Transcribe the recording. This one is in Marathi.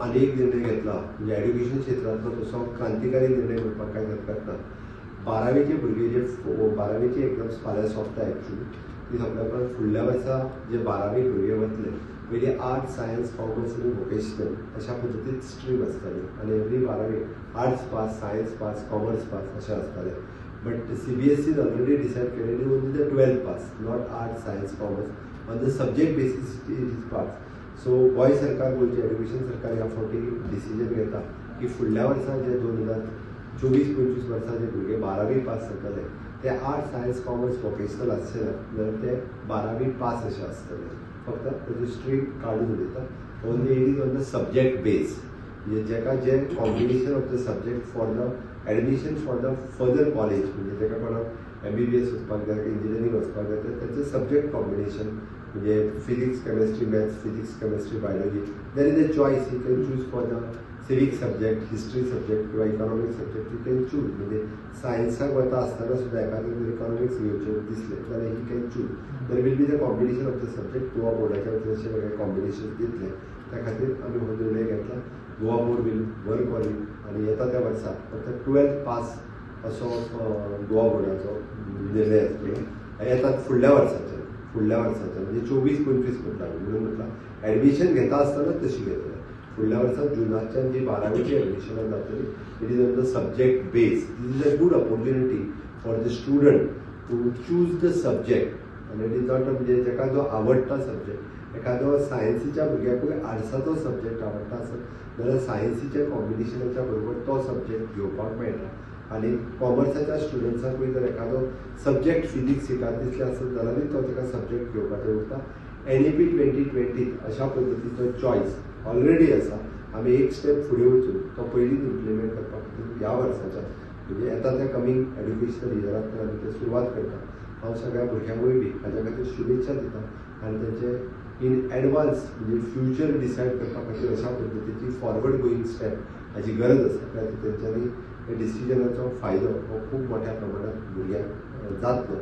अनेक निर्णय घेतला म्हणजे एड्युकेशन क्षेत्रांतलो तसो क्रांतिकारी निर्णय म्हणपाक कांय हरकत ना. 12वीचे भुरगे जे 12वीचे एग्जाम्स फाल्यां सोंपता एक्चुअली ती सोंपल्या उपरांत फुडल्या वर्सा जे 12वी भुरगे वतले पयलीं आर्ट्स सायन्स कॉमर्स आनी वोकेशनल अशा पद्दतीन स्ट्रीम आसताली आनी एवरी 12वी arts pass science pass commerce pass अशें आसतालें. बट CBSEन ऑलरेडी डिसायड केलेली only the 12th pass, not arts science commerce on the subject basis it is pass. So Goa सरकार गोंयचे एड्युकेशन सरकार ह्या फावटी डिसिजन घेता की फुडल्या वर्सा जे 2024-25 वर्सा जे भुरगे 12वी पास जातले ते आर्ट्स सायन्स कॉमर्स वोकेशनल आसचे ना, जाल्यार ते 12वी पास अशें आसतले. फक्त तेजी स्ट्रीम काडून उडयता. Only it is on the subject base, म्हणजे जेका जे combination of the subject for the admission for the further college, म्हणजे जेका कोणाक MBBS वचपाक जाय इंजिनियरींग वचपाक जाय तेंचें सब्जेक्ट कॉम्बिनेशन म्हणजे physics chemistry maths physics chemistry biology there is a choice you can choose for the civic subject history subject किंवा economics subject you can choose. म्हणजे सायन्साक वता आसतना सुद्दां एखादें जर इकॉनॉमिक्स घेवचें दिसलें जाल्यार you can choose. There will be the combination of the subject. Goa बोर्डाच्या वतीन अशें वेगळे कॉम्बिनेशन दितले. त्या खातीर आमी हो निर्णय घेतला. Goa board will work on it आनी येता त्या वर्सा फक्त 12th पास असो गोवा बोर्डाचो निर्णय आसतलो. येतात फुडल्या वर्साचे म्हणजे 24-25 म्हणटा म्हणून म्हटलां एडमिशन घेता आसतना तशी घेतले. फुडल्या वर्सा जुनाच्यान जी 12वीची एडमिशनां जातली it is on the subject base. This is a good opportunity for the student to choose the subject आनी इट इज नॉट म्हणजे जेका जो आवडटा सब्जेक्ट. एखादो सायन्सीच्या भुरग्याकूय आर्ट्साचो सब्जेक्ट आवडटा आसत जाल्यार सायन्सीच्या कॉम्बिनेशनाच्या बरोबर तो सब्जेक्ट घेवपाक मेळटा. आनी कॉमर्साच्या स्टुडंट्साकूय जर एखादो सब्जेक्ट फिजिक्स शिकात दिसले आसत जाल्यारूय तो ताका सब्जेक्ट घेवपाचो उरता. NEP 2020 अशा पद्दतीचो चॉयस ऑलरेडी आसा. आमी एक स्टेप फुडें वचून तो पयलींच इम्प्लिमेंट करपा खातीर ह्या वर्साच्या म्हणजे येता त्या कमींग एड्युकेशनल इयरांतल्यान आमी ते सुरवात करता. हांव सगळ्या भुरग्यांकूय बी हाज्या खातीर शुभेच्छा दिता आनी तेंचे इन एडवान्स म्हणजे फ्युचर डिसायड करपा खातीर अशा पद्दतीची फॉरवर्ड गोईंग स्टेप हाची गरज आसा. त्या खातीर तेंच्यांनी हे डिसिजनाचो फायदो हो खूब मोठ्या प्रमाणात भुरग्यांक जातलो.